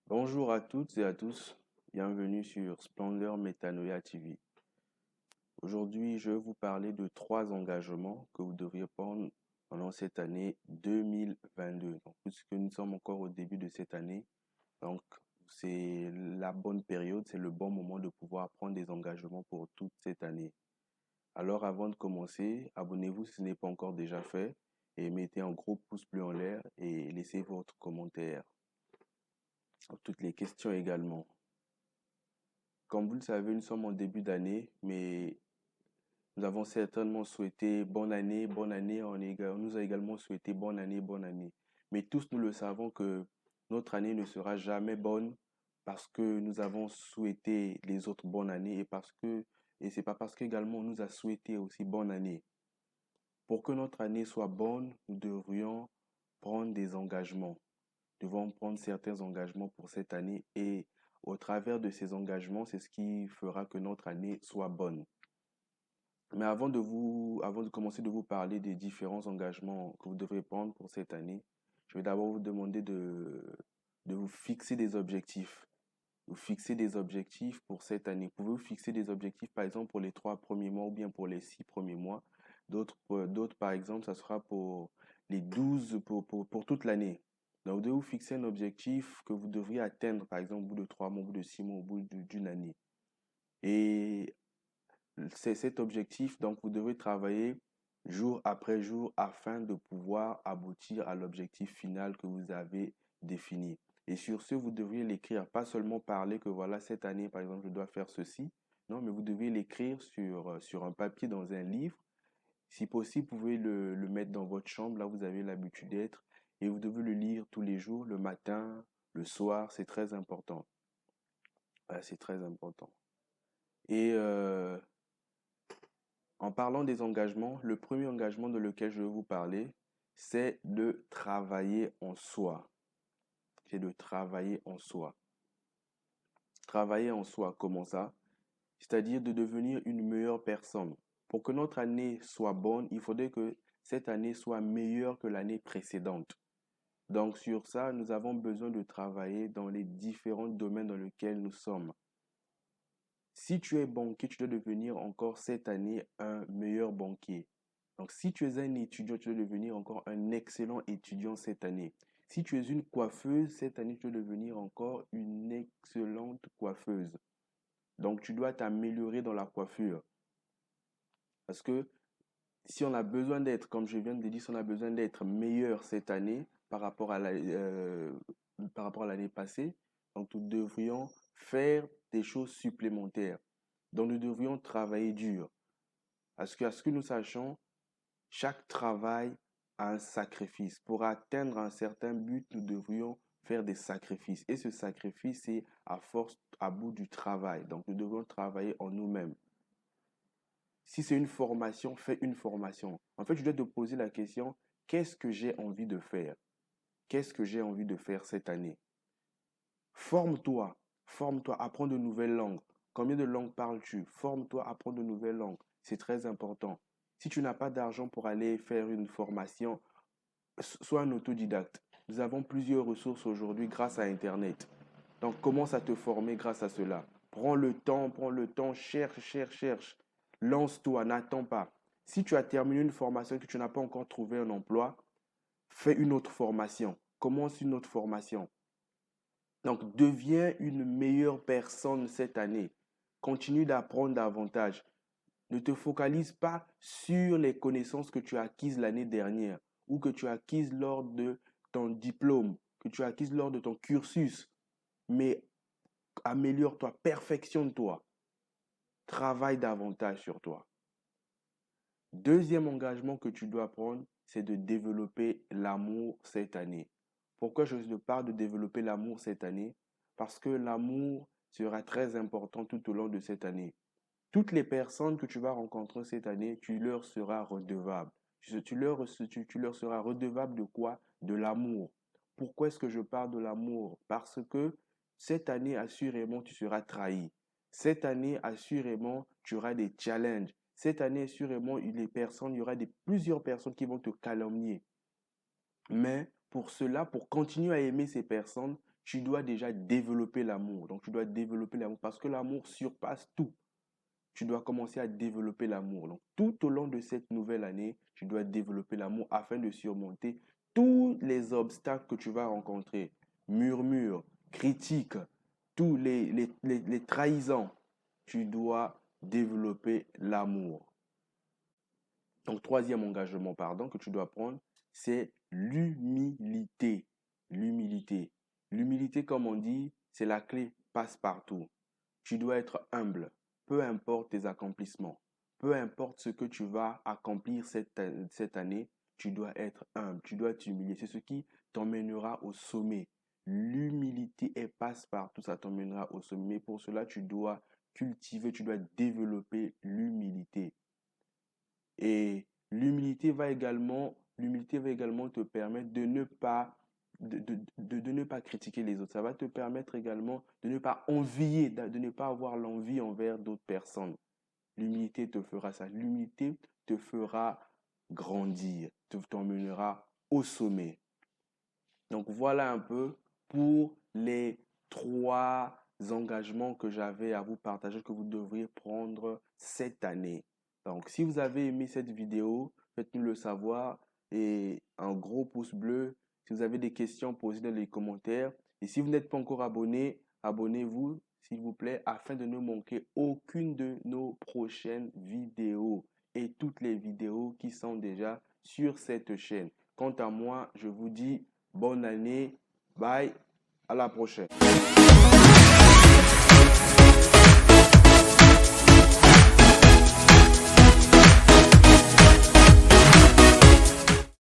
Bonjour à toutes et à tous, bienvenue sur Splendeur Metanoia TV. Aujourd'hui, je vais vous parler de 3 engagements que vous devriez prendre pendant cette année 2022. Donc, puisque nous sommes encore au début de cette année, donc c'est la bonne période, c'est le bon moment de pouvoir prendre des engagements pour toute cette année. Alors, avant de commencer, abonnez-vous si ce n'est pas encore déjà fait et mettez un gros pouce bleu en l'air et laissez votre commentaire. Toutes les questions également. Comme vous le savez, nous sommes en début d'année, mais nous avons certainement souhaité bonne année. On nous a également souhaité bonne année, bonne année. Mais tous nous le savons que notre année ne sera jamais bonne parce que nous avons souhaité les autres bonnes années et c'est pas parce qu'également on nous a souhaité aussi bonne année. Pour que notre année soit bonne, nous devrions prendre des engagements. Nous devons prendre certains engagements pour cette année et au travers de ces engagements, c'est ce qui fera que notre année soit bonne. Mais avant de commencer de vous parler des différents engagements que vous devrez prendre pour cette année, je vais d'abord vous demander de vous fixer des objectifs. Vous fixer des objectifs pour cette année. Vous pouvez vous fixer des objectifs, par exemple, pour les 3 premiers mois ou bien pour les 6 premiers mois. D'autres, par exemple, ça sera pour les 12 pour toute l'année. Donc, vous devez vous fixer un objectif que vous devriez atteindre, par exemple, au bout de 3 mois, au bout de 6 mois, au bout d'une année. Et c'est cet objectif, donc vous devez travailler jour après jour afin de pouvoir aboutir à l'objectif final que vous avez défini. Et sur ce, vous devriez l'écrire, pas seulement parler que voilà, cette année, par exemple, je dois faire ceci. Non, mais vous devez l'écrire sur un papier, dans un livre. Si possible, vous pouvez le mettre dans votre chambre, là où vous avez l'habitude d'être, et vous devez le lire tous les jours, le matin, le soir, c'est très important. Voilà, c'est très important. Et en parlant des engagements, le premier engagement de lequel je vais vous parler, c'est de travailler en soi. C'est de travailler en soi. Travailler en soi, comment ça? C'est-à-dire de devenir une meilleure personne. Pour que notre année soit bonne, il faudrait que cette année soit meilleure que l'année précédente. Donc sur ça, nous avons besoin de travailler dans les différents domaines dans lesquels nous sommes. Si tu es banquier, tu dois devenir encore cette année un meilleur banquier. Donc, si tu es un étudiant, tu dois devenir encore un excellent étudiant cette année. Si tu es une coiffeuse, cette année, tu dois devenir encore une excellente coiffeuse. Donc, tu dois t'améliorer dans la coiffure. Parce que si on a besoin d'être, comme je viens de le dire, si on a besoin d'être meilleur cette année par rapport à l'année passée, donc nous devrions faire des choses supplémentaires. Donc, nous devrions travailler dur. À ce que nous sachions, chaque travail a un sacrifice. Pour atteindre un certain but, nous devrions faire des sacrifices. Et ce sacrifice, c'est à force, à bout du travail. Donc, nous devons travailler en nous-mêmes. Si c'est une formation, fais une formation. En fait, je dois te poser la question, qu'est-ce que j'ai envie de faire? Qu'est-ce que j'ai envie de faire cette année? Forme-toi. Forme-toi, apprends de nouvelles langues. Combien de langues parles-tu? Forme-toi, apprends de nouvelles langues. C'est très important. Si tu n'as pas d'argent pour aller faire une formation, sois un autodidacte. Nous avons plusieurs ressources aujourd'hui grâce à Internet. Donc, commence à te former grâce à cela. Prends le temps, cherche, cherche, cherche. Lance-toi, n'attends pas. Si tu as terminé une formation et que tu n'as pas encore trouvé un emploi, fais une autre formation. Commence une autre formation. Donc, deviens une meilleure personne cette année. Continue d'apprendre davantage. Ne te focalise pas sur les connaissances que tu as acquises l'année dernière ou que tu as acquises lors de ton diplôme, que tu as acquises lors de ton cursus, mais améliore-toi, perfectionne-toi, travaille davantage sur toi. Deuxième engagement que tu dois prendre, c'est de développer l'amour cette année. Pourquoi je te parle de développer l'amour cette année? Parce que l'amour sera très important tout au long de cette année. Toutes les personnes que tu vas rencontrer cette année, tu leur seras redevable. Tu leur seras redevable de quoi? De l'amour. Pourquoi est-ce que je parle de l'amour? Parce que cette année, assurément, tu seras trahi. Cette année, assurément, tu auras des challenges. Cette année, assurément, il y aura plusieurs personnes qui vont te calomnier. Mais pour cela, pour continuer à aimer ces personnes, tu dois déjà développer l'amour. Donc, tu dois développer l'amour parce que l'amour surpasse tout. Tu dois commencer à développer l'amour. Donc, tout au long de cette nouvelle année, tu dois développer l'amour afin de surmonter tous les obstacles que tu vas rencontrer. Murmures, critiques, tous les trahisons. Tu dois développer l'amour. Donc, troisième engagement, pardon, que tu dois prendre, c'est l'humilité. L'humilité. L'humilité, comme on dit, c'est la clé passe-partout. Tu dois être humble, peu importe tes accomplissements, peu importe ce que tu vas accomplir cette année, tu dois être humble, tu dois t'humilier. C'est ce qui t'emmènera au sommet. L'humilité est passe-partout, ça t'emmènera au sommet. Mais pour cela, tu dois cultiver, tu dois développer l'humilité. Et l'humilité va également te permettre de ne pas critiquer les autres. Ça va te permettre également de ne pas envier, de ne pas avoir l'envie envers d'autres personnes. L'humilité te fera ça. L'humilité te fera grandir, t'emmènera au sommet. Donc voilà un peu pour les 3 engagements que j'avais à vous partager, que vous devriez prendre cette année. Donc si vous avez aimé cette vidéo, faites-nous le savoir et un gros pouce bleu. Si vous avez des questions, posez dans les commentaires. Et si vous n'êtes pas encore abonné, abonnez-vous s'il vous plaît afin de ne manquer aucune de nos prochaines vidéos et toutes les vidéos qui sont déjà sur cette chaîne. Quant à moi, je vous dis bonne année. Bye. À la prochaine.